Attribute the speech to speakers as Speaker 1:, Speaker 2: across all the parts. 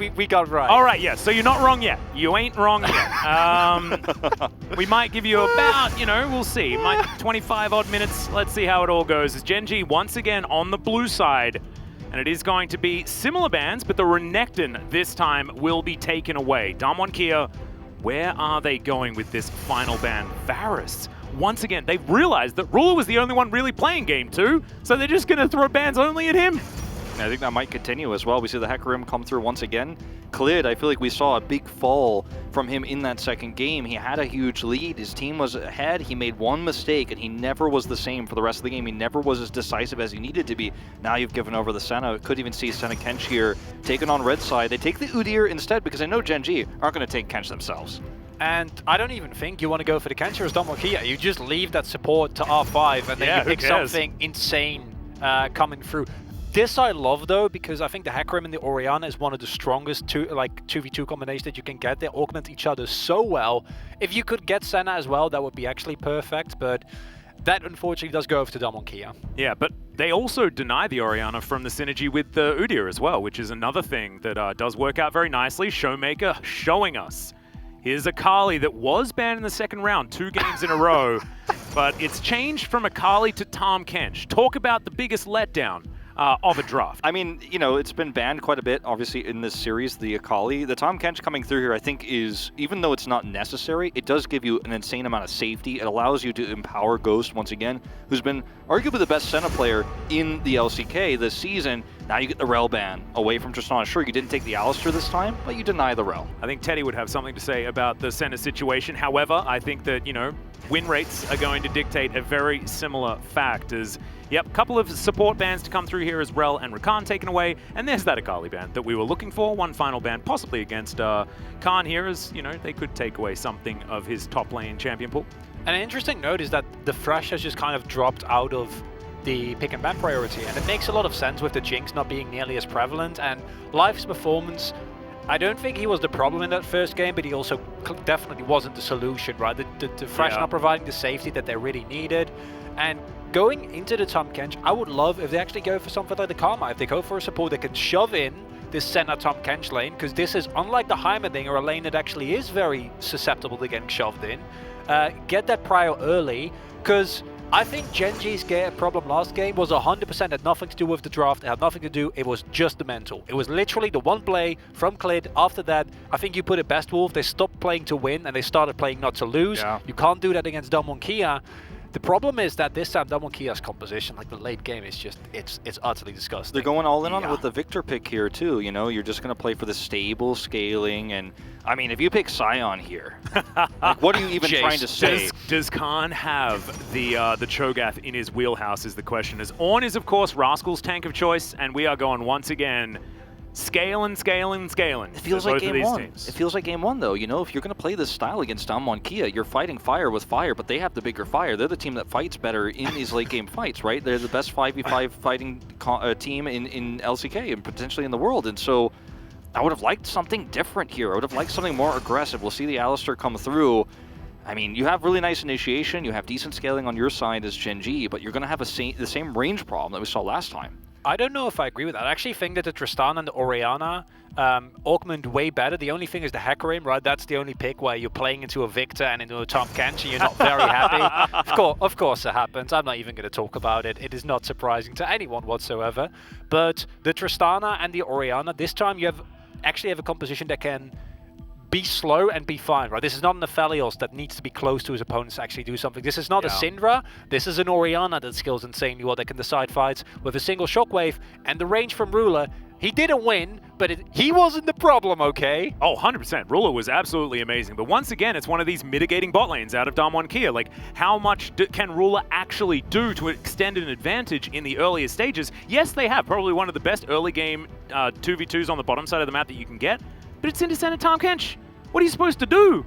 Speaker 1: we got right.
Speaker 2: All right, yeah, so you're not wrong yet. You ain't wrong yet. We might give you about, we'll see. 25 odd minutes. Let's see how it all goes. As gen.g once again on the blue side. And it is going to be similar bans, but the Renekton this time will be taken away. Damwon, where are they going with this final ban? Varus, once again, they've realized that Ruler was the only one really playing Game 2, so they're just going to throw bans only at him.
Speaker 3: I think that might continue as well. We see the Hecarim come through once again. Khalid, I feel like we saw a big fall from him in that second game. He had a huge lead. His team was ahead. He made one mistake, and he never was the same for the rest of the game. He never was as decisive as he needed to be. Now you've given over the Senna. Could even see Senna Kench here taken on red side. They take the Udyr instead because I know gen.g aren't going to take Kench themselves.
Speaker 1: And I don't even think you want to go for the Kench or Damwon. You just leave that support to R5 and then you pick something insane coming through. This I love though, because I think the Hecarim and the Orianna is one of the strongest 2v2 combinations that you can get. They augment each other so well. If you could get Senna as well, that would be actually perfect, but that unfortunately does go over to Damwon.
Speaker 2: Yeah, but they also deny the Orianna from the synergy with the Udyr as well, which is another thing that does work out very nicely. Showmaker showing us. Here's Akali that was banned in the second round, 2 games in a row, but it's changed from Akali to Tahm Kench. Talk about the biggest letdown of a draft.
Speaker 3: I mean, it's been banned quite a bit, obviously, in this series, the Akali. The Tahm Kench coming through here, I think, is, even though it's not necessary, it does give you an insane amount of safety. It allows you to empower Ghost, once again, who's been arguably the best Senna player in the LCK this season. Now you get the Rel ban away from Tristana. Sure, you didn't take the Alistar this time, but you deny the Rel.
Speaker 2: I think Teddy would have something to say about the Senna situation. However, I think that, win rates are going to dictate a very similar fact as, yep, a couple of support bans to come through here as Rel and Rakan taken away, and there's that Akali ban that we were looking for. One final ban, possibly against Khan here, as, they could take away something of his top lane champion pool.
Speaker 1: And an interesting note is that the Thresh has just kind of dropped out of the pick and ban priority, and it makes a lot of sense with the Jinx not being nearly as prevalent, and Life's performance, I don't think he was the problem in that first game, but he also definitely wasn't the solution, right? The Thresh not providing the safety that they really needed. And going into the Tahm Kench, I would love if they actually go for something like the Karma. If they go for a support that can shove in this Senna Tahm Kench lane, because this is, unlike the Heimerdinger, a lane that actually is very susceptible to getting shoved in. Get that prio early, because I think gen.g's problem last game was 100% had nothing to do with the draft. It had nothing to do. It was just the mental. It was literally the one play from Klid. After that, I think you put it best, Wolf. They stopped playing to win and they started playing not to lose.
Speaker 3: Yeah.
Speaker 1: You can't do that against Damwon. The problem is that this time Damwon composition, like the late game, is just, it's utterly disgusting.
Speaker 3: They're going all in on it with the Victor pick here too. You're just going to play for the stable scaling, and I mean, if you pick Sion here, like, what are you even trying to say?
Speaker 2: Does Khan have the Cho'Gath in his wheelhouse is the question. As Ornn is, of course, Rascal's tank of choice, and we are going once again scaling.
Speaker 3: It feels like game one. It feels like game one, though. If you're going to play this style against Damwon, you're fighting fire with fire, but they have the bigger fire. They're the team that fights better in these late game fights, right? They're the best 5v5 fighting team in LCK and potentially in the world. And so I would have liked something different here. I would have liked something more aggressive. We'll see the Alistar come through. I mean, you have really nice initiation. You have decent scaling on your side as gen.g, but you're going to have the same range problem that we saw last time.
Speaker 1: I don't know if I agree with that. I actually think that the Tristana and the Orianna augment way better. The only thing is the Hecarim, right? That's the only pick where you're playing into a Victor and into a Tahm Kench and you're not very happy. Of course it happens. I'm not even going to talk about it. It is not surprising to anyone whatsoever. But the Tristana and the Orianna, this time you actually have a composition that can be slow and be fine, right? This is not an Aphelios that needs to be close to his opponents to actually do something. This is not a Syndra. This is an Orianna that skills insanely well, that can decide fights with a single shockwave. And the range from Ruler, he didn't win, but he wasn't the problem, okay?
Speaker 2: Oh, 100%. Ruler was absolutely amazing. But once again, it's one of these mitigating bot lanes out of Damwon. Like, how much can Ruler actually do to extend an advantage in the earlier stages? Yes, they have probably one of the best early game 2v2s on the bottom side of the map that you can get. But it's into Senna Tahm Kench. What are you supposed to do?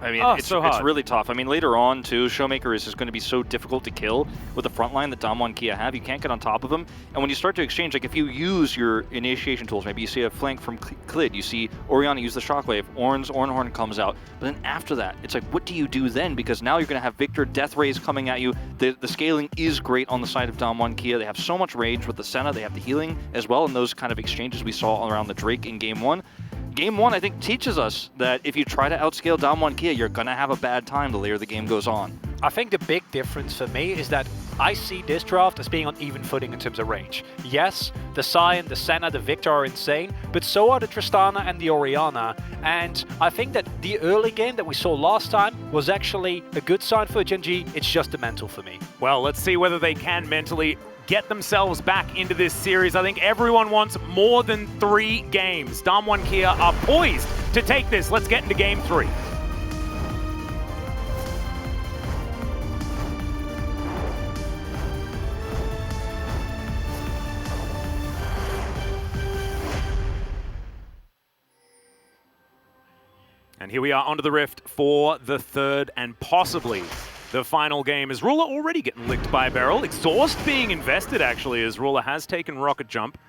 Speaker 3: I mean,
Speaker 2: it's
Speaker 3: really tough. I mean, later on, too, Showmaker is just going to be so difficult to kill with the front line that Damwon Kia have. You can't get on top of them. And when you start to exchange, like if you use your initiation tools, maybe you see a flank from Klid, you see Orianna use the Shockwave, Ornhorn comes out. But then after that, it's like, what do you do then? Because now you're going to have Victor Death Rays coming at you. The scaling is great on the side of Damwon Kia. They have so much range with the Senna. They have the healing as well in those kind of exchanges we saw around the Drake in Game 1. Game 1, I think, teaches us that if you try to outscale Damwon Kia, you're going to have a bad time the later the game goes on.
Speaker 1: I think the big difference for me is that I see this draft as being on even footing in terms of range. Yes, the Sion, the Senna, the Victor are insane, but so are the Tristana and the Orianna. And I think that the early game that we saw last time was actually a good sign for gen.g. It's just the mental for me.
Speaker 2: Well, let's see whether they can mentally get themselves back into this series. I think everyone wants more than 3 games. Damwon Kia are poised to take this. Let's get into Game 3. And here we are onto the Rift for the 3rd and possibly the final game. Is Ruler already getting licked by Beryl? Exhaust being invested, actually, as Ruler has taken Rocket Jump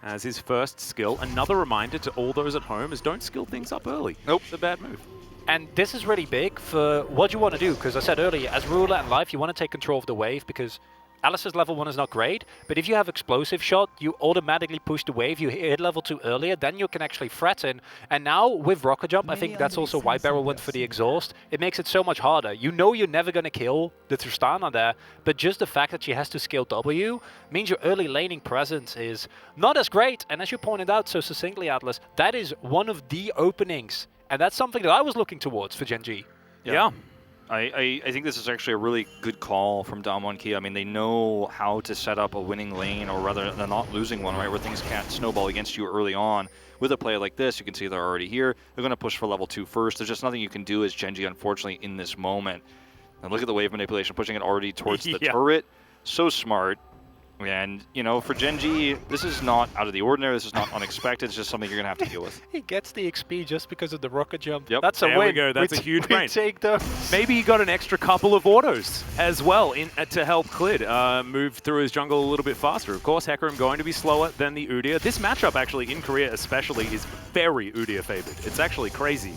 Speaker 2: as his first skill. Another reminder to all those at home is don't skill things up early.
Speaker 3: Nope.
Speaker 2: It's a bad move.
Speaker 1: And this is really big for what you want to do, because I said earlier, as Ruler and Life, you want to take control of the wave, because Alice's level 1 is not great, but if you have Explosive Shot, you automatically push the wave, you hit level 2 earlier, then you can actually threaten. And now with Rocket Jump, I think that's also why Beryl went for the exhaust. It makes it so much harder. You know you're never going to kill the Tristana there, but just the fact that she has to scale W means your early laning presence is not as great. And as you pointed out so succinctly, Atlas, that is one of the openings. And that's something that I was looking towards for gen.g.
Speaker 2: Yeah.
Speaker 3: I think this is actually a really good call from Damwon Kia. I mean, they know how to set up a winning lane, or rather, they're not losing one, right, where things can't snowball against you early on. With a play like this, you can see they're already here. They're going to push for level 2 first. There's just nothing you can do as gen.g, unfortunately, in this moment. And look at the wave manipulation, pushing it already towards the turret. So smart. And, you know, for gen.g, this is not out of the ordinary. This is not unexpected. It's just something you're going to have to deal with.
Speaker 1: He gets the XP just because of the rocket jump.
Speaker 3: Yep.
Speaker 1: That's a
Speaker 2: there
Speaker 1: win.
Speaker 2: We go. That's a huge win.
Speaker 1: Take those.
Speaker 2: Maybe he got an extra couple of autos as well to help Klid move through his jungle a little bit faster. Of course, Hecarim going to be slower than the Udyr. This matchup, actually, in Korea especially, is very Udyr favored. It's actually crazy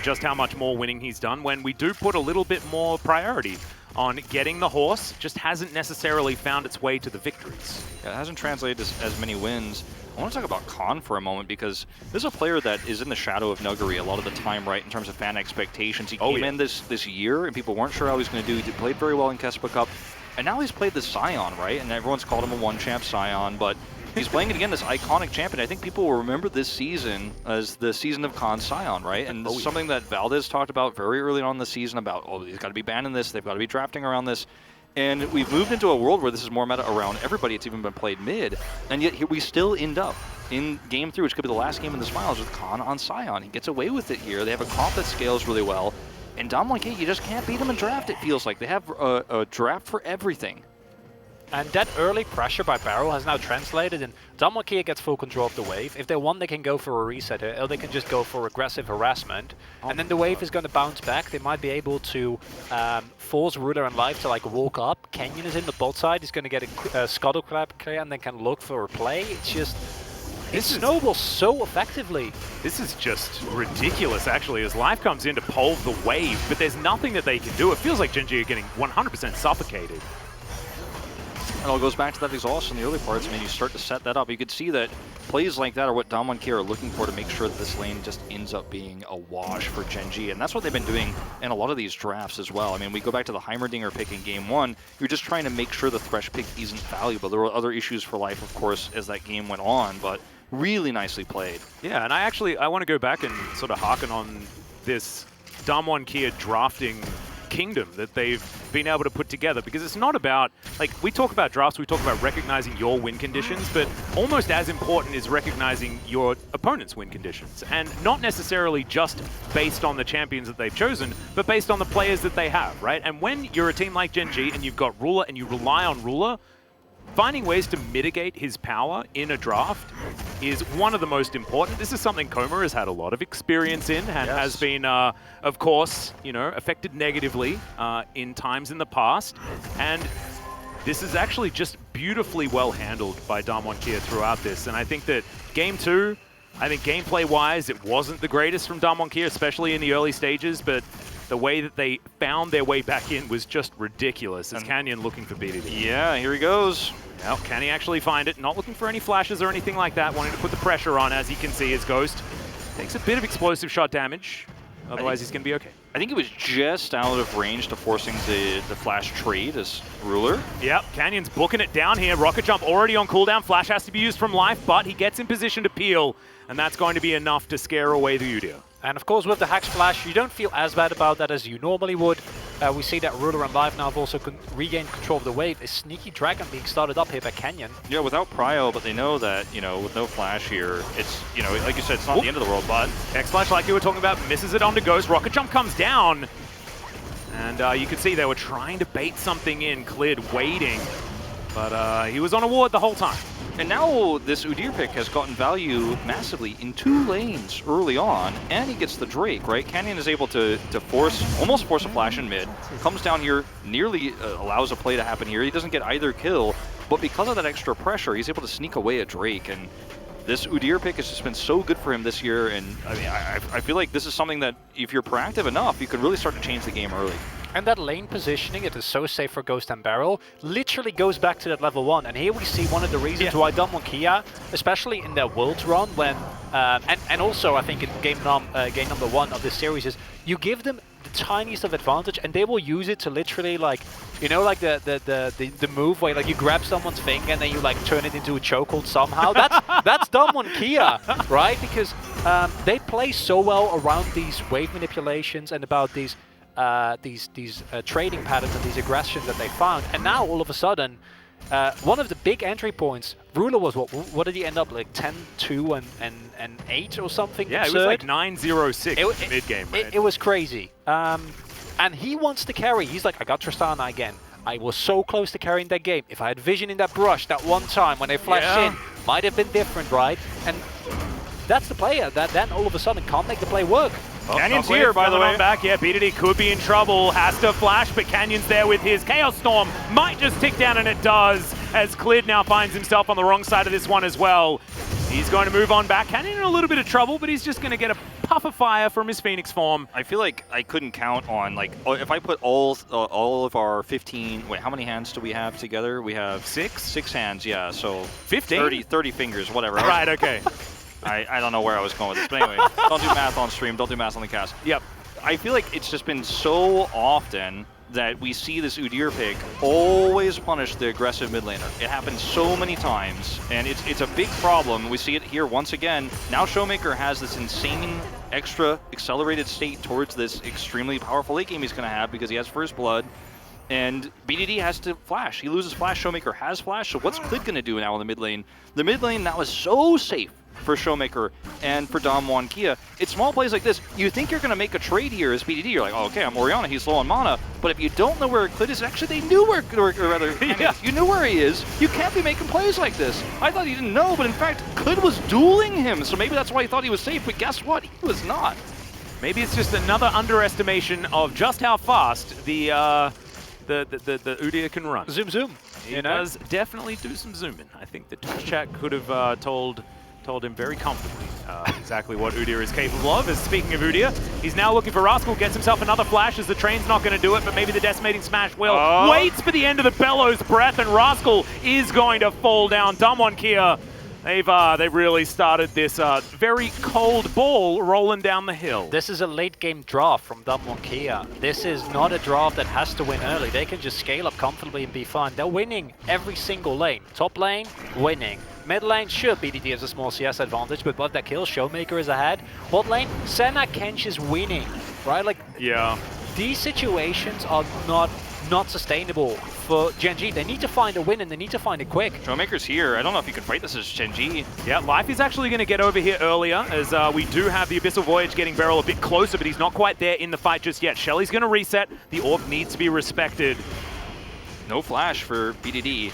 Speaker 2: just how much more winning he's done when we do put a little bit more priority on getting the horse. Just hasn't necessarily found its way to the victories.
Speaker 3: Yeah, it hasn't translated as many wins. I want to talk about Khan for a moment, because this is a player that is in the shadow of Nuguri a lot of the time, right, in terms of fan expectations. He came in this year, and people weren't sure how he was going to do. He played very well in Kespa Cup, and now he's played the Scion, right? And everyone's called him a one-champ Scion, but he's playing it again, this iconic champion. I think people will remember this season as the season of Khan Scion, right? And this is something that Valdez talked about very early on in the season about, oh, he's got to be banning this, they've got to be drafting around this. And we've moved into a world where this is more meta around everybody. It's even been played mid. And yet here we still end up in Game 3, which could be the last game in the Smiles, with Khan on Scion. He gets away with it here. They have a comp that scales really well. And Damwon Kia, you just can't beat him in draft, it feels like. They have a draft for everything.
Speaker 1: And that early pressure by Beryl has now translated, and Damwon Kia gets full control of the wave. If they want, they can go for a reset, or they can just go for aggressive harassment. And then the wave is going to bounce back. They might be able to force Ruler and Life to like walk up. Kenyon is in the bot side. He's going to get a Scuttle Crab clear and then can look for a play. It's just... It snowballs so effectively.
Speaker 2: This is just ridiculous, actually, as Life comes in to pole the wave, but there's nothing that they can do. It feels like gen.g are getting 100% suffocated.
Speaker 3: It all goes back to that exhaust in the early parts. I mean, you start to set that up. You could see that plays like that are what Damwon Kia are looking for to make sure that this lane just ends up being a wash for gen.g. And that's what they've been doing in a lot of these drafts as well. I mean, we go back to the Heimerdinger pick in Game 1. You're just trying to make sure the Thresh pick isn't valuable. There were other issues for Life, of course, as that game went on, but really nicely played.
Speaker 2: Yeah, and I want to go back and sort of harken on this Damwon Kia drafting kingdom that they've been able to put together, because it's not about, like, we talk about drafts, we talk about recognizing your win conditions, but almost as important is recognizing your opponent's win conditions, and not necessarily just based on the champions that they've chosen, but based on the players that they have, right? And when you're a team like gen.g and you've got Ruler and you rely on Ruler, finding ways to mitigate his power in a draft is one of the most important. This is something Coma has had a lot of experience in and has been, of course, you know, affected negatively in times in the past. And this is actually just beautifully well handled by DWG throughout this. And I think that Game 2, I think gameplay-wise, it wasn't the greatest from DWG, especially in the early stages, but the way that they found their way back in was just ridiculous. As Canyon looking for BDD.
Speaker 3: Yeah, here he goes.
Speaker 2: Now, can he actually find it? Not looking for any flashes or anything like that, wanting to put the pressure on. As you can see, his Ghost takes a bit of explosive shot damage. Otherwise, he's going to be okay.
Speaker 3: I think he was just out of range to forcing the flash trade as Ruler.
Speaker 2: Yep, Canyon's booking it down here. Rocket Jump already on cooldown. Flash has to be used from life, but he gets in position to peel, and that's going to be enough to scare away the Udyr.
Speaker 1: And of course, with the Hack Splash, you don't feel as bad about that as you normally would. We see that Ruler and Live now have also regained control of the wave. A sneaky Dragon being started up here by Canyon.
Speaker 3: Yeah, without Prio, but they know that, you know, with no Flash here, it's, you know, like you said, it's not the end of the world, but...
Speaker 2: X-Flash, like you were talking about, misses it onto Ghost. Rocket Jump comes down. And you can see they were trying to bait something in. Clid waiting. But he was on a ward the whole time.
Speaker 3: And now this Udyr pick has gotten value massively in 2 lanes early on, and he gets the Drake, right? Canyon is able to almost force a flash in mid, comes down here, nearly allows a play to happen here. He doesn't get either kill, but because of that extra pressure, he's able to sneak away a Drake. And this Udyr pick has just been so good for him this year, and I mean, I feel like this is something that if you're proactive enough, you can really start to change the game early.
Speaker 1: And that lane positioning, it is so safe for Ghost and Barrel, literally goes back to that level 1. And here we see one of the reasons why DWG, especially in their Worlds run, when and also I think in game number 1 of this series, is you give them the tiniest of advantage and they will use it to literally, like, you know, like the move where like you grab someone's finger and then you like turn it into a chokehold somehow. That's DWG, right? Because they play so well around these wave manipulations and about these trading patterns and these aggressions that they found. And now all of a sudden, one of the big entry points, Ruler was what did he end up like 10-2 and 8 or something?
Speaker 2: Yeah,
Speaker 1: absurd?
Speaker 2: It was like 9-0-6 mid game. Right?
Speaker 1: It was crazy. And he wants to carry. He's like, I got Tristana again. I was so close to carrying that game. If I had vision in that brush that one time when they flashed in, might have been different, right? And that's the player that then all of a sudden can't make the play work.
Speaker 2: Oh, Canyon's here, by the way. Back. Yeah, BDD could be in trouble. Has to flash, but Canyon's there with his Chaos Storm. Might just tick down, and it does, as Clid now finds himself on the wrong side of this one as well. He's going to move on back. Canyon in a little bit of trouble, but he's just going to get a puff of fire from his Phoenix form.
Speaker 3: I feel like I couldn't count on, like, if I put all of our 15, wait, how many hands do we have together? We have 6 hands, yeah, so
Speaker 2: 15?
Speaker 3: 30 fingers, whatever.
Speaker 2: Right, okay.
Speaker 3: I don't know where I was going with this, but anyway, don't do math on stream, don't do math on the cast.
Speaker 2: Yep.
Speaker 3: I feel like it's just been so often that we see this Udyr pick always punish the aggressive mid laner. It happens so many times, and it's a big problem. We see it here once again. Now Showmaker has this insane extra accelerated state towards this extremely powerful late game he's going to have because he has First Blood. And BDD has to flash. He loses flash, Showmaker has flash, so what's Clid going to do now in the mid lane? The mid lane now is so safe for Showmaker and for DWG. It's small plays like this. You think you're going to make a trade here as BDD. You're like, oh, okay, I'm Orianna, he's low on mana. But if you don't know where Clid is, actually they knew where, or rather, you knew where he is. You can't be making plays like this. I thought he didn't know, but in fact, Clid was dueling him. So maybe that's why he thought he was safe, but guess what? He was not.
Speaker 2: Maybe it's just another underestimation of just how fast the Udyr can run.
Speaker 1: Zoom, zoom.
Speaker 2: He does definitely do some zooming. I think the Twitch chat could have told him very comfortably exactly what Udyr is capable of. As speaking of Udyr, he's now looking for Rascal, gets himself another flash as the train's not going to do it, but maybe the Decimating Smash will. Waits for the end of the Bellows Breath, and Rascal is going to fall down. DWG, they've really started this very cold ball rolling down the hill.
Speaker 1: This is a late game draft from DWG. This is not a draft that has to win early. They can just scale up comfortably and be fine. They're winning every single lane. Top lane, winning. Mid lane, sure, BDD has a small CS advantage, but above that kill, Showmaker is ahead. Bot lane, Senna Kench is winning, right? Like,
Speaker 2: yeah,
Speaker 1: these situations are not sustainable for gen.g. They need to find a win, and they need to find it quick.
Speaker 3: Showmaker's here. I don't know if you can fight this as gen.g.
Speaker 2: Yeah, Life is actually going to get over here earlier, as we do have the Abyssal Voyage getting Beryl a bit closer, but he's not quite there in the fight just yet. Shelly's going to reset. The orb needs to be respected.
Speaker 3: No flash for BDD.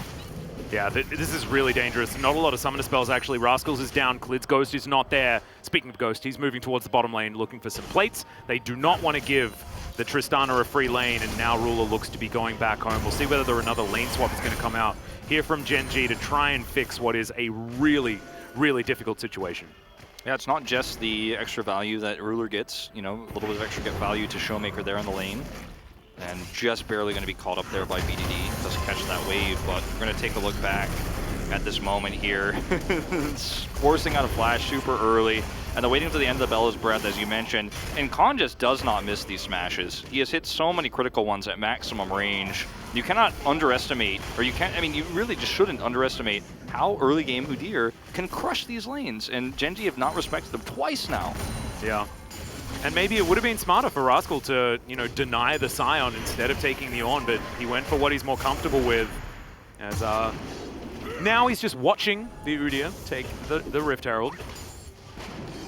Speaker 2: Yeah, this is really dangerous. Not a lot of summoner spells, actually. Rascals is down. Klid's Ghost is not there. Speaking of Ghost, he's moving towards the bottom lane looking for some plates. They do not want to give the Tristana a free lane, and now Ruler looks to be going back home. We'll see whether another lane swap is going to come out here from Gen.g to try and fix what is a really, really difficult situation.
Speaker 3: Yeah, it's not just the extra value that Ruler gets, you know, a little bit of extra get value to Showmaker there in the lane. And just barely going to be caught up there by BDD. Doesn't catch that wave, but we're going to take a look back at this moment here. Forcing out a flash super early, and the waiting to the end of the Bella's Breath, as you mentioned. And Khan just does not miss these smashes. He has hit so many critical ones at maximum range. You cannot underestimate, or you can't, I mean, you really just shouldn't underestimate how early game Udyr can crush these lanes. And Gen.g have not respected them twice now.
Speaker 2: Yeah. And maybe it would have been smarter for Rascal to, you know, deny the Scion instead of taking the On, but he went for what he's more comfortable with. As now he's just watching the Udyr take the Rift Herald.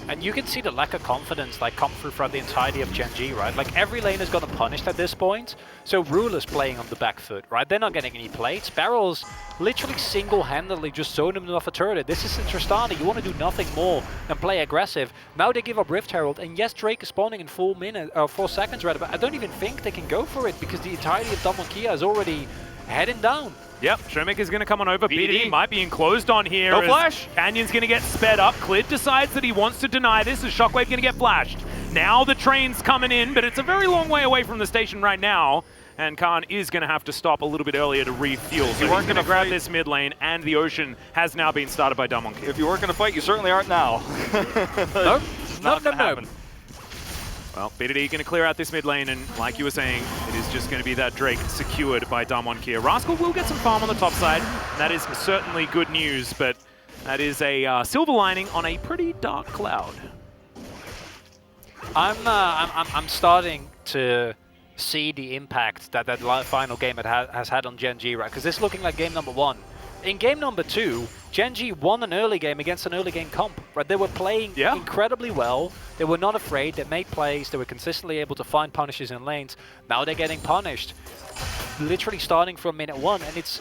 Speaker 1: And you can see the lack of confidence like come through throughout the entirety of Gen.g, right? Like every lane is gonna punish at this point. So Ruler's playing on the back foot, right? They're not getting any plates. Barrel's literally single-handedly just zoned him off a turret. This is in Tristana. You want to do nothing more than play aggressive. Now they give up Rift Herald, and yes, Drake is spawning in 4 seconds, right? But I don't even think they can go for it because the entirety of Damwon Kia is already heading down.
Speaker 2: Yep, Showmaker's going to come on over. BDD might be enclosed on here.
Speaker 3: No flash.
Speaker 2: Canyon's going to get sped up. Klid decides that he wants to deny this as Shockwave going to get flashed. Now the train's coming in, but it's a very long way away from the station right now. And Khan is going to have to stop a little bit earlier to refuel. So he's going to grab this mid lane, and the Ocean has now been started by Damwon Kia.
Speaker 3: If you weren't going to fight, you certainly aren't now.
Speaker 1: Nope.
Speaker 3: No.
Speaker 2: Well, BDD going to clear out this mid lane, and like you were saying, it is just going to be that Drake secured by Damwon Kia. Rascal will get some farm on the top side, and that is certainly good news, but that is a silver lining on a pretty dark cloud.
Speaker 1: I'm starting to see the impact that final game has had on Gen.g, right? Because this is looking like game number 1. In game number 2, Gen.g won an early game against an early game comp, right? They were playing incredibly well. They were not afraid. They made plays. They were consistently able to find punishes in lanes. Now they're getting punished, literally starting from minute 1. And it's,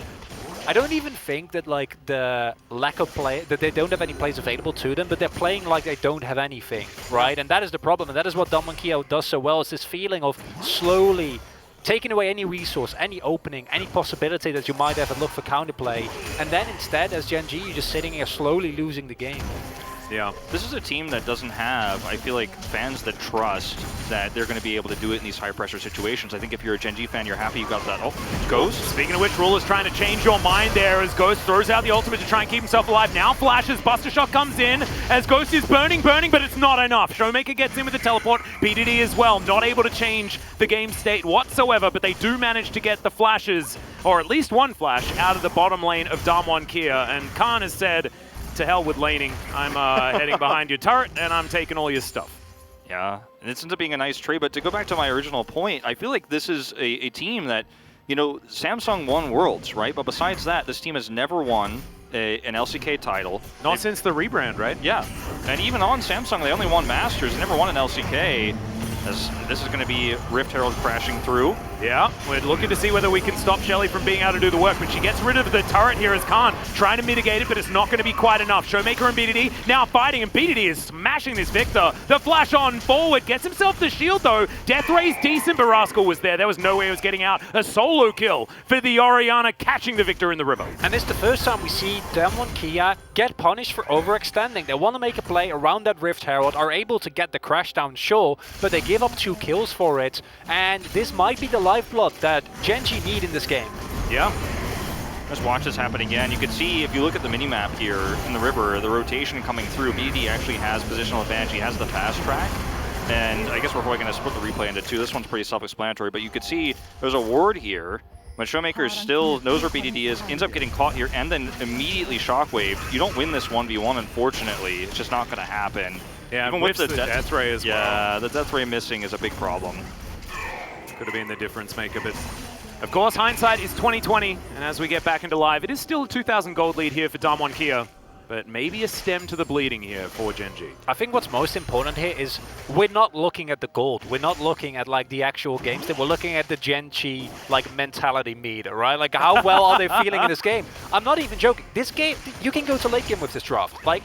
Speaker 1: I don't even think that like the lack of play, that they don't have any plays available to them, but they're playing like they don't have anything, right? And that is the problem. And that is what Damwon Kia does so well, is this feeling of slowly taking away any resource, any opening, any possibility that you might have to look for counterplay. And then instead, as Gen.g, you're just sitting here slowly losing the game.
Speaker 2: Yeah.
Speaker 3: This is a team that doesn't have, I feel like, fans that trust that they're going to be able to do it in these high-pressure situations. I think if you're a Gen.g fan, you're happy you got that. Oh, Ghost.
Speaker 2: Speaking of which, Ruler's trying to change your mind there as Ghost throws out the ultimate to try and keep himself alive. Now flashes, Buster Shot comes in as Ghost is burning, but it's not enough. Showmaker gets in with the teleport, BDD as well, not able to change the game state whatsoever, but they do manage to get the flashes, or at least one flash, out of the bottom lane of Damwon Kia. And Khan has said, to hell with laning. I'm heading behind your turret, and I'm taking all your stuff.
Speaker 3: Yeah, and it ends up being a nice trade, but to go back to my original point, I feel like this is a team that, you know, Samsung won Worlds, right? But besides that, this team has never won an LCK title.
Speaker 2: Not since the rebrand, right?
Speaker 3: Yeah, and even on Samsung, they only won Masters, they never won an LCK. As this is going to be Rift Herald crashing through.
Speaker 2: Yeah, we're looking to see whether we can stop Shelly from being able to do the work, but she gets rid of the turret here as Khan trying to mitigate it, but it's not going to be quite enough. Showmaker and BDD now fighting, and BDD is smashing this Victor. The flash on forward, gets himself the shield though. Death Ray's decent, but Rascal was there. There was no way he was getting out. A solo kill for the Orianna, catching the Victor in the river.
Speaker 1: And it's the first time we see Damwon Kia get punished for overextending. They want to make a play around that Rift Herald, are able to get the crash down, sure, but they give up 2 kills for it, and this might be the lifeblood that Gen.g need in this game.
Speaker 2: Yeah.
Speaker 3: Let's watch this happen again. You can see, if you look at the minimap here in the river, the rotation coming through, BD actually has positional advantage. He has the fast track, and I guess we're probably going to split the replay into 2. This one's pretty self-explanatory, but you could see there's a ward here, but Showmaker still knows where BDD is, ends up getting caught here, and then immediately shockwaved. You don't win this 1v1, unfortunately. It's just not going to happen.
Speaker 2: Yeah,
Speaker 3: even with the
Speaker 2: Death Ray as well.
Speaker 3: Yeah, the Death Ray missing is a big problem.
Speaker 2: Could have been the difference maker, but of course hindsight is 20/20, and as we get back into live, it is still a 2,000 gold lead here for Damwon Kia. but maybe a stem to the bleeding here for gen.g.
Speaker 1: I think what's most important here is we're not looking at the gold. We're not looking at like the actual games. We're looking at the gen.g like mentality meter, right? Like how well are they feeling in this game? I'm not even joking. This game, you can go to late game with this draft. Like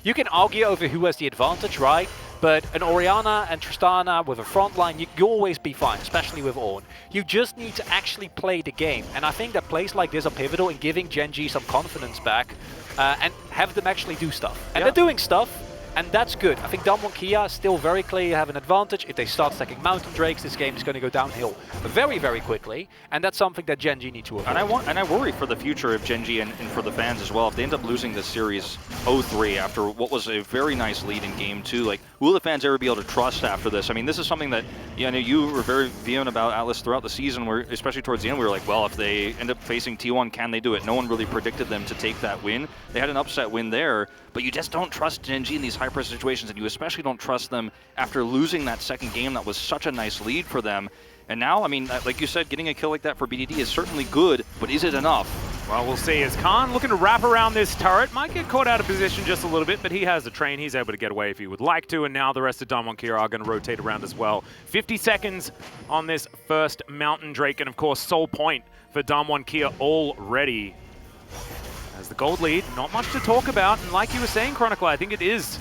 Speaker 1: you can argue over who has the advantage, right? But an Orianna and Tristana with a front line, you always be fine, especially with Ornn. You just need to actually play the game. And I think that plays like this are pivotal in giving gen.g some confidence back and have them actually do stuff. And they're doing stuff, and that's good. I think Damwon still very clearly have an advantage. If they start stacking Mountain Drakes, this game is going to go downhill very, very quickly. And that's something that gen.g need to avoid.
Speaker 3: And I worry for the future of gen.g and for the fans as well. If they end up losing this series 0-3 after what was a very nice lead in game 2, like, will the fans ever be able to trust after this? I mean, this is something that, you know, you were very vehement about, Atlas, throughout the season, where, especially towards the end, we were like, well, if they end up facing T1, can they do it? No one really predicted them to take that win. They had an upset win there, but you just don't trust gen.g in these high-pressure situations, and you especially don't trust them after losing that second game that was such a nice lead for them. And now, I mean, like you said, getting a kill like that for BDD is certainly good, but is it enough?
Speaker 2: Well, we'll see. As Khan looking to wrap around this turret, might get caught out of position just a little bit, but he has the train. He's able to get away if he would like to, and now the rest of Damwon are going to rotate around as well. 50 seconds on this first Mountain Drake, and of course, Soul Point for Damwon already. As the gold lead, not much to talk about, and like you were saying, Chronicle, I think it is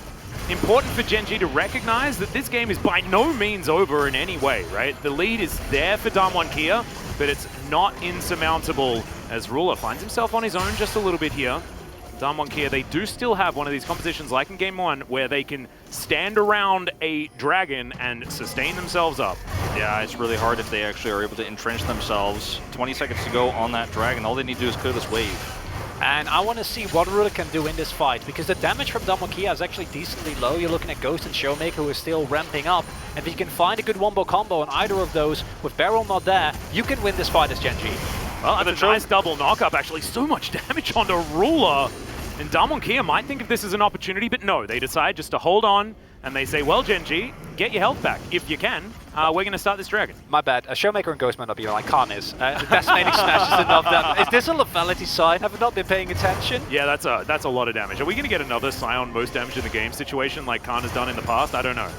Speaker 2: important for gen.g to recognize that this game is by no means over in any way, right? The lead is there for Damwon, but it's not insurmountable as Ruler finds himself on his own just a little bit here. Damwon, they do still have one of these compositions like in game 1 where they can stand around a dragon and sustain themselves up.
Speaker 3: Yeah, it's really hard if they actually are able to entrench themselves. 20 seconds to go on that dragon. All they need to do is clear this wave.
Speaker 1: And I want to see what Ruler can do in this fight, because the damage from Damwon is actually decently low. You're looking at Ghost and Showmaker, who is still ramping up. And if you can find a good wombo combo on either of those, with Beryl not there, you can win this fight as gen.g.
Speaker 2: Well, that's a nice double knockup, actually. So much damage onto Ruler. And Damwon might think of this as an opportunity, but no, they decide just to hold on. And they say, well, gen.g, get your health back if you can. We're going to start this dragon.
Speaker 1: My bad. A Showmaker and Ghost might not be like Khan is. Decimating Smash is enough. Is this a lethality sign? Have I not been paying attention?
Speaker 2: Yeah, that's a lot of damage. Are we going to get another Scion most damage in the game situation like Khan has done in the past? I don't know.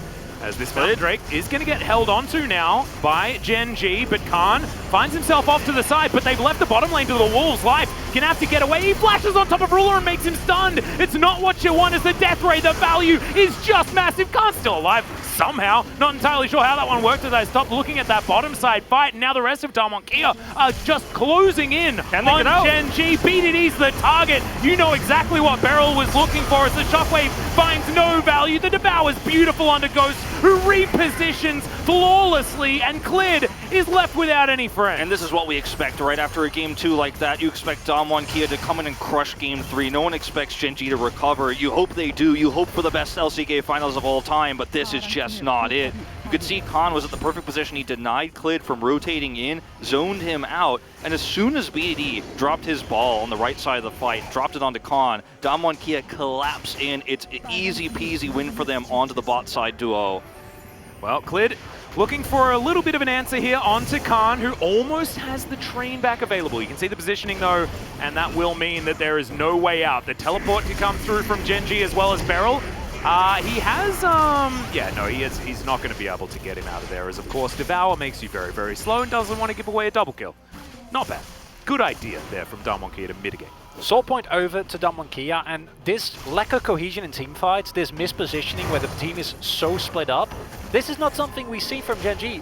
Speaker 2: As this Mountain Drake is going to get held onto now by gen.g, but Khan finds himself off to the side, but they've left the bottom lane to the Wolves. Life gonna have to get away. He flashes on top of Ruler and makes him stunned. It's not what you want as the death ray. The value is just massive. Khan's still alive somehow. Not entirely sure how that one worked as I stopped looking at that bottom side fight. And now the rest of Damwon are just closing in on gen.g. BDD's the target. You know exactly what Beryl was looking for as the Shockwave finds no value. The Devour's beautiful under Ghost, who repositions flawlessly, and Clid is left without any friends.
Speaker 3: And this is what we expect, right? After a game 2 like that, you expect Damwon to come in and crush game 3. No one expects gen.g to recover. You hope they do. You hope for the best LCK finals of all time, but this is just not it. You could see Khan was at the perfect position. He denied Clid from rotating in, zoned him out, and as soon as BD dropped his ball on the right side of the fight, dropped it onto Khan, Damwon collapsed in. It's an easy peasy win for them onto the bot side duo.
Speaker 2: Well, Clid looking for a little bit of an answer here onto Khan, who almost has the train back available. You can see the positioning though, and that will mean that there is no way out. The teleport can come through from gen.g as well as Beryl. He has, yeah, no, he's not going to be able to get him out of there, as of course Devour makes you very, very slow and doesn't want to give away a double kill. Not bad. Good idea there from Damwon to mitigate.
Speaker 1: Soul Point over to Damwon, and this lack of cohesion in team fights, this mispositioning where the team is so split up, this is not something we see from gen.g.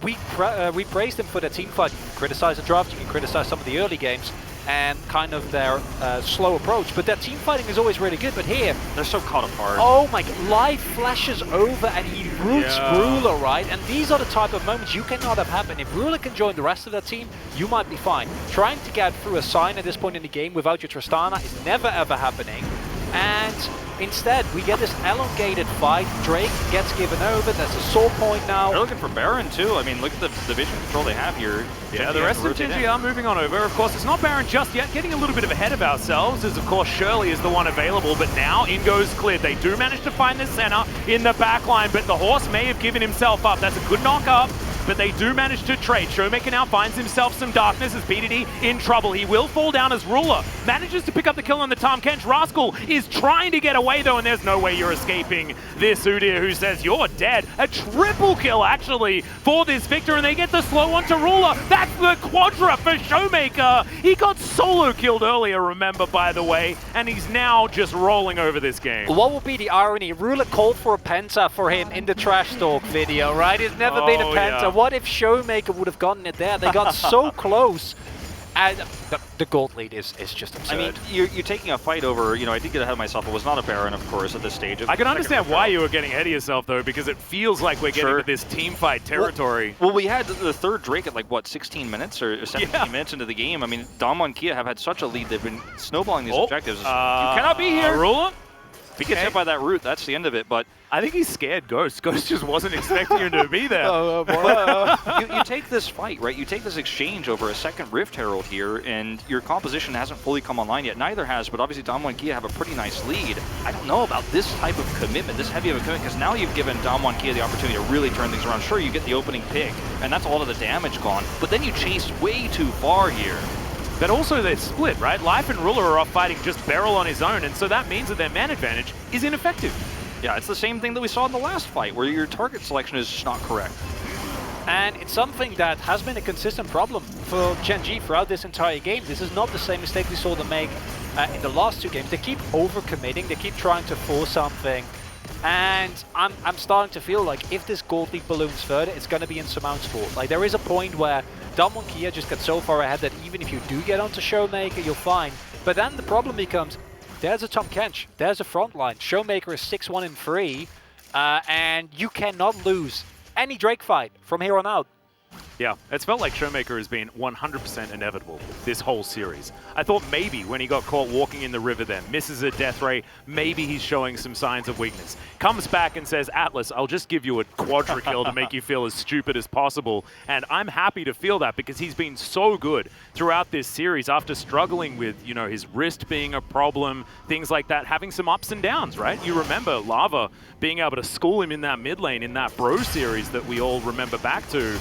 Speaker 1: We praised them for their team fight. You can criticize the draft, you can criticize some of the early games, and kind of their slow approach, but their team fighting is always really good. But here,
Speaker 3: they're so caught apart.
Speaker 1: Oh my god, Life flashes over and he roots Ruler, right? And these are the type of moments you cannot have happen. If Ruler can join the rest of their team, you might be fine. Trying to get through a sign at this point in the game without your Tristana is never ever happening. And instead, we get this elongated fight. Drake gets given over. There's a Soul Point now.
Speaker 3: They're looking for Baron too. I mean, look at the vision control they have here.
Speaker 2: Yeah, the rest of gen.g are moving on over. Of course, it's not Baron just yet. Getting a little bit ahead of ourselves, as of course Shirley is the one available. But now in goes Clid. They do manage to find the center in the back line, but the horse may have given himself up. That's a good knock up but they do manage to trade. Showmaker now finds himself some darkness as BDD in trouble. He will fall down as Ruler manages to pick up the kill on the Tahm Kench. Rascal is trying to get away though, and there's no way you're escaping this Udyr, who says you're dead. A triple kill actually for this Victor, and they get the slow onto Ruler. That's the quadra for Showmaker. He got solo killed earlier, remember, by the way, and he's now just rolling over this game.
Speaker 1: What would be the irony? Ruler called for a penta for him in the trash talk video, right? It's never been a penta.
Speaker 2: Yeah.
Speaker 1: What if Showmaker would have gotten it there? They got so close. And the gold lead is just absurd.
Speaker 3: I mean, you're taking a fight over, I did get ahead of myself. It was not a Baron, of course, at this stage.
Speaker 2: I can understand why you were getting ahead of yourself, though, because it feels like we're getting to this team fight territory.
Speaker 3: Well, we had the third Drake at, like, what, 16 minutes or 17 minutes into the game. I mean, DWG Kia have had such a lead. They've been snowballing these objectives. You cannot be here.
Speaker 2: Ruler?
Speaker 3: If he gets hit by that root, that's the end of it, but...
Speaker 2: I think he's scared Ghost. Ghost just wasn't expecting him to be there.
Speaker 3: You take this fight, right? You take this exchange over a second Rift Herald here, and your composition hasn't fully come online yet. Neither has, but obviously DWG Kia have a pretty nice lead. I don't know about this type of commitment, this heavy of a commitment, because now you've given DWG Kia the opportunity to really turn things around. Sure, you get the opening pick, and that's all of the damage gone, but then you chase way too far here.
Speaker 2: But also they're split, right? Life and Ruler are off fighting just Beryl on his own, and so that means that their man advantage is ineffective.
Speaker 3: Yeah, it's the same thing that we saw in the last fight, where your target selection is just not correct.
Speaker 1: And it's something that has been a consistent problem for gen.g throughout this entire game. This is not the same mistake we saw them make in the last two games. They keep overcommitting, they keep trying to force something. And I'm starting to feel like if this gold lead balloons further, it's going to be insurmountable. Like, there is a point where DWG Kia just gets so far ahead that even if you do get onto Showmaker, you're fine. But then the problem becomes, there's a Tahm Kench, there's a front line. Showmaker is 6-1 and 3, and you cannot lose any Drake fight from here on out.
Speaker 2: Yeah, it's felt like Showmaker has been 100% inevitable this whole series. I thought maybe when he got caught walking in the river then, misses a death ray, maybe he's showing some signs of weakness. Comes back and says, Atlas, I'll just give you a quadra kill to make you feel as stupid as possible. And I'm happy to feel that because he's been so good throughout this series after struggling with, his wrist being a problem, things like that, having some ups and downs, right? You remember Lava being able to school him in that mid lane in that Bro series that we all remember back to.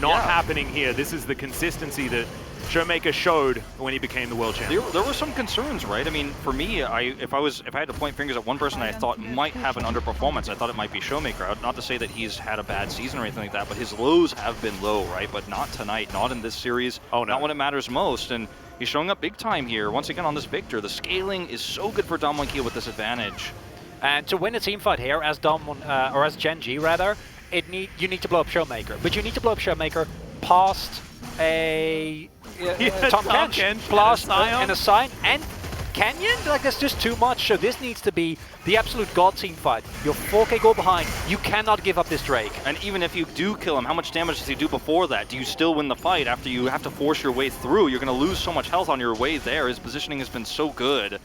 Speaker 2: Not happening here. This is the consistency that Showmaker showed when he became the world champion.
Speaker 3: There were some concerns, right? I mean, for me, if I had to point fingers at one person I thought might have an underperformance, I thought it might be Showmaker. Not to say that he's had a bad season or anything like that, but his lows have been low, right? But not tonight, not in this series, not when it matters most. And he's showing up big time here. Once again on this Victor, the scaling is so good for DWG Kia with this advantage.
Speaker 1: And to win a team fight here as or as gen.g rather, you need to blow up Showmaker, but you need to blow up Showmaker past a Tahm Kench, past and a Sign and Canyon. Like, that's just too much. So this needs to be the absolute god team fight. You're 4K go behind. You cannot give up this Drake.
Speaker 3: And even if you do kill him, how much damage does he do before that? Do you still win the fight after you have to force your way through? You're going to lose so much health on your way there. His positioning has been so good.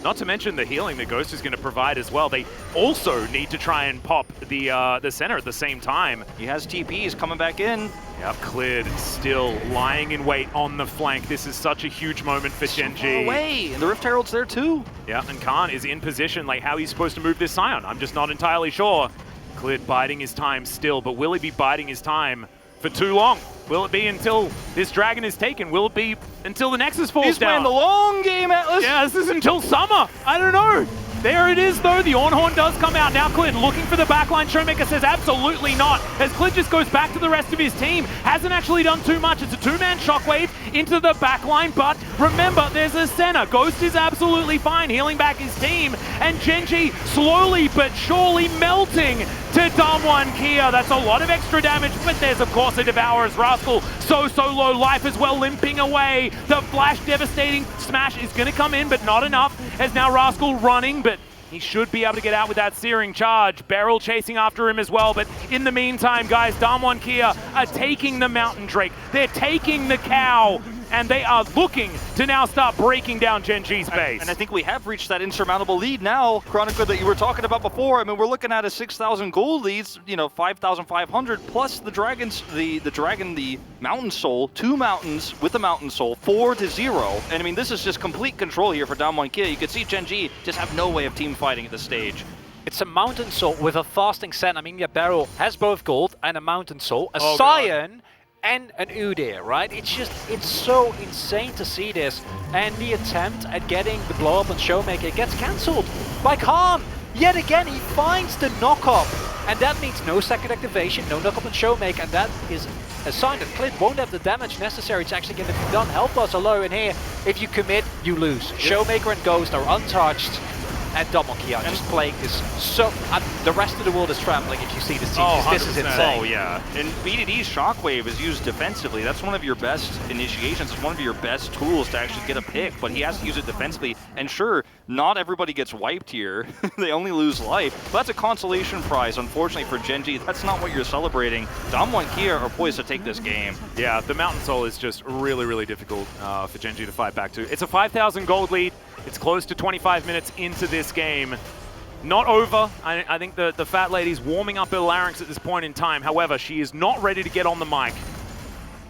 Speaker 2: Not to mention the healing that Ghost is going to provide as well. They also need to try and pop the center at the same time.
Speaker 3: He has TP, he's coming back in.
Speaker 2: Yep, cleared, still lying in wait on the flank. This is such a huge moment for gen.g.
Speaker 3: Away, and the Rift Herald's there too.
Speaker 2: Yeah, and Khan is in position, like how he's supposed to move this Scion. I'm just not entirely sure. Cleared biding his time still, but will he be biding his time for too long? Will it be until this dragon is taken? Will it be until the Nexus falls down?
Speaker 3: He's playing the long game, Atlas.
Speaker 2: Yeah, this is until summer. I don't know. There it is, though. The Ornhorn does come out. Now Clid looking for the backline. Showmaker says absolutely not, as Clid just goes back to the rest of his team. Hasn't actually done too much. It's a two-man shockwave into the backline, but remember, there's a Senna. Ghost is absolutely fine, healing back his team, and gen.g slowly but surely melting to DWG Kia. That's a lot of extra damage, but there's, of course, a Devourer's Rascal. So low life as well, limping away. The flash devastating smash is going to come in, but not enough, as now Rascal running, but he should be able to get out with that searing charge. Beryl chasing after him as well, but in the meantime, guys, DWG Kia are taking the Mountain Drake. They're taking the cow, and they are looking to now start breaking down gen.g's base.
Speaker 3: And I think we have reached that insurmountable lead now, Chronicler, that you were talking about before. I mean, we're looking at a 6,000 gold leads, 5,500 plus the dragons, the Mountain Soul, 2 mountains with the Mountain Soul, 4-0. And I mean, this is just complete control here for DWG Kia. You can see gen.g just have no way of team fighting at this stage.
Speaker 1: It's a Mountain Soul with a fasting set. I mean, your barrel has both gold and a Mountain Soul, a Cyan, and an Udyr, right? It's so insane to see this. And the attempt at getting the blow up on Showmaker gets cancelled by Khan. Yet again, he finds the knock-up. And that means no second activation, no knock-up on Showmaker, and that is a sign that Clid won't have the damage necessary to actually get it done. Help us alone in here. If you commit, you lose. Showmaker and Ghost are untouched. And d.w g are just playing this so... the rest of the world is trembling if you see this team. This is insane.
Speaker 3: Oh, yeah. And BDD's Shockwave is used defensively. That's one of your best initiations. It's one of your best tools to actually get a pick, but he has to use it defensively. And sure, not everybody gets wiped here. They only lose life. But that's a consolation prize, unfortunately, for gen.g. That's not what you're celebrating. d.w and Kia are poised to take this game.
Speaker 2: Yeah, the Mountain Soul is just really, really difficult for gen.g to fight back to. It's a 5,000 gold lead. It's close to 25 minutes into this game. Not over. I think the fat lady's warming up her larynx at this point in time. However, she is not ready to get on the mic.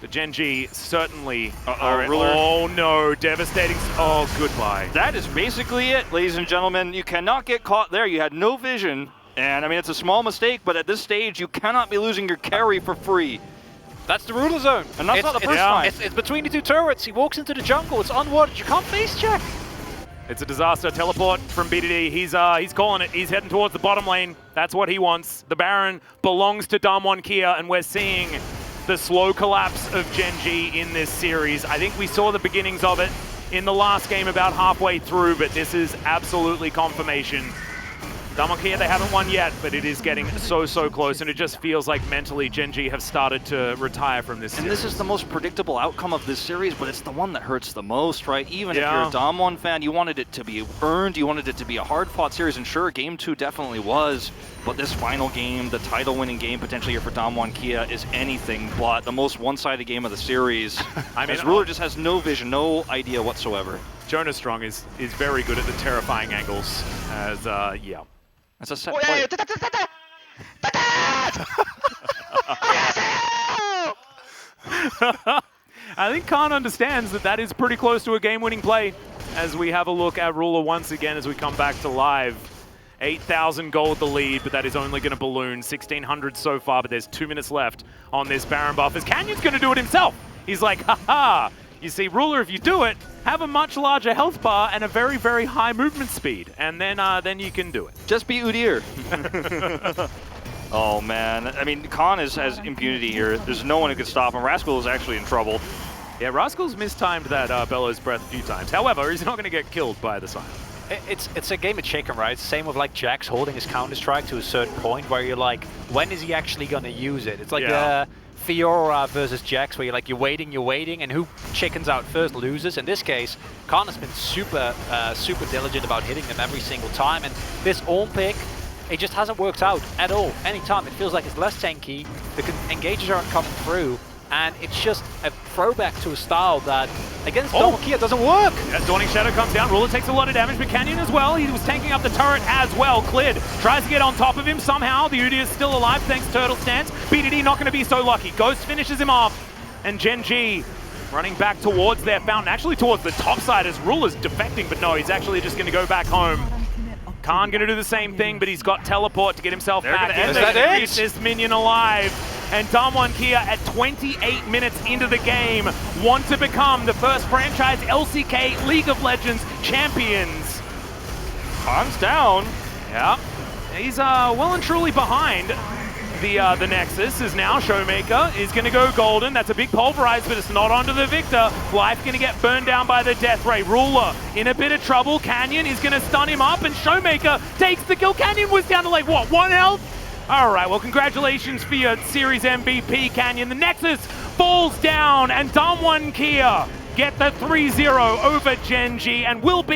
Speaker 2: The gen.g certainly... Oh no, devastating... Oh, goodbye.
Speaker 3: That is basically it, ladies and gentlemen. You cannot get caught there. You had no vision. And, I mean, it's a small mistake, but at this stage, you cannot be losing your carry for free.
Speaker 1: That's the ruler zone.
Speaker 3: And that's not the first time.
Speaker 1: It's between the two turrets. He walks into the jungle. It's unwarded. You can't face check.
Speaker 2: It's a disaster. Teleport from BDD. He's calling it. He's heading towards the bottom lane. That's what he wants. The Baron belongs to d.w Kia, and we're seeing the slow collapse of gen.g in this series. I think we saw the beginnings of it in the last game about halfway through, but this is absolutely confirmation. d.w Kia, they haven't won yet, but it is getting so close, and it just feels like mentally gen.g have started to retire from this series.
Speaker 3: And this is the most predictable outcome of this series, but it's the one that hurts the most, right? Even if you're a d.w fan, you wanted it to be earned, you wanted it to be a hard-fought series, and sure, Game 2 definitely was, but this final game, the title-winning game potentially here for d.w Kia, is anything but the most one-sided game of the series. I mean, Ruler just has no vision, no idea whatsoever.
Speaker 2: Jonah Strong is very good at the terrifying angles, as, yeah.
Speaker 3: That's a set play.
Speaker 2: I think Khan understands that that is pretty close to a game-winning play as we have a look at Ruler once again as we come back to live. 8,000 gold the lead, but that is only going to balloon. 1,600 so far, but there's 2 minutes left on this Baron buff as Canyon's going to do it himself. He's like, haha. You see, Ruler, if you do it, have a much larger health bar and a very high movement speed, and then you can do it.
Speaker 3: Just be Udyr. Oh man, I mean, Khan has impunity here. There's no one who could stop him. Rascal is actually in trouble.
Speaker 2: Yeah, Rascal's mistimed that Bellows breath a few times. However, he's not going to get killed by the Silent.
Speaker 1: It's a game of chicken, right? Same with like Jax holding his Counter-Strike to a certain point where you're like, when is he actually going to use it? It's like Fiora versus Jax, where you're waiting, and who chickens out first loses. In this case, Khan has been super diligent about hitting them every single time, and this Ornn pick, it just hasn't worked out at all. Anytime, it feels like it's less tanky, the engages aren't coming through, and it's just a throwback to a style that, against d.w Kia, doesn't work.
Speaker 2: As Dawning Shadow comes down, Ruler takes a lot of damage, but Canyon as well. He was tanking up the turret as well. Clid tries to get on top of him somehow. The Udyr is still alive thanks to Turtle Stance. BDD not going to be so lucky. Ghost finishes him off, and gen.g running back towards their fountain, actually towards the top side as Ruler's defecting, but no, he's actually just going to go back home. Khan going to do the same thing, but he's got teleport to get himself back in.
Speaker 1: Is that it?
Speaker 2: Keep this minion alive. And d.w Kia at 28 minutes into the game want to become the first franchise LCK League of Legends champions.
Speaker 3: Khan's down.
Speaker 2: Yeah, he's well and truly behind. The Nexus is now Showmaker is going to go golden. That's a big pulverize, but it's not onto the Victor. Life going to get burned down by the Death Ray. Ruler in a bit of trouble. Canyon is going to stun him up, and Showmaker takes the kill. Canyon was down to like, what, 1 health? All right, well, congratulations for your series MVP, Canyon. The Nexus falls down, and d.w Kia get the 3-0 over gen.g and will be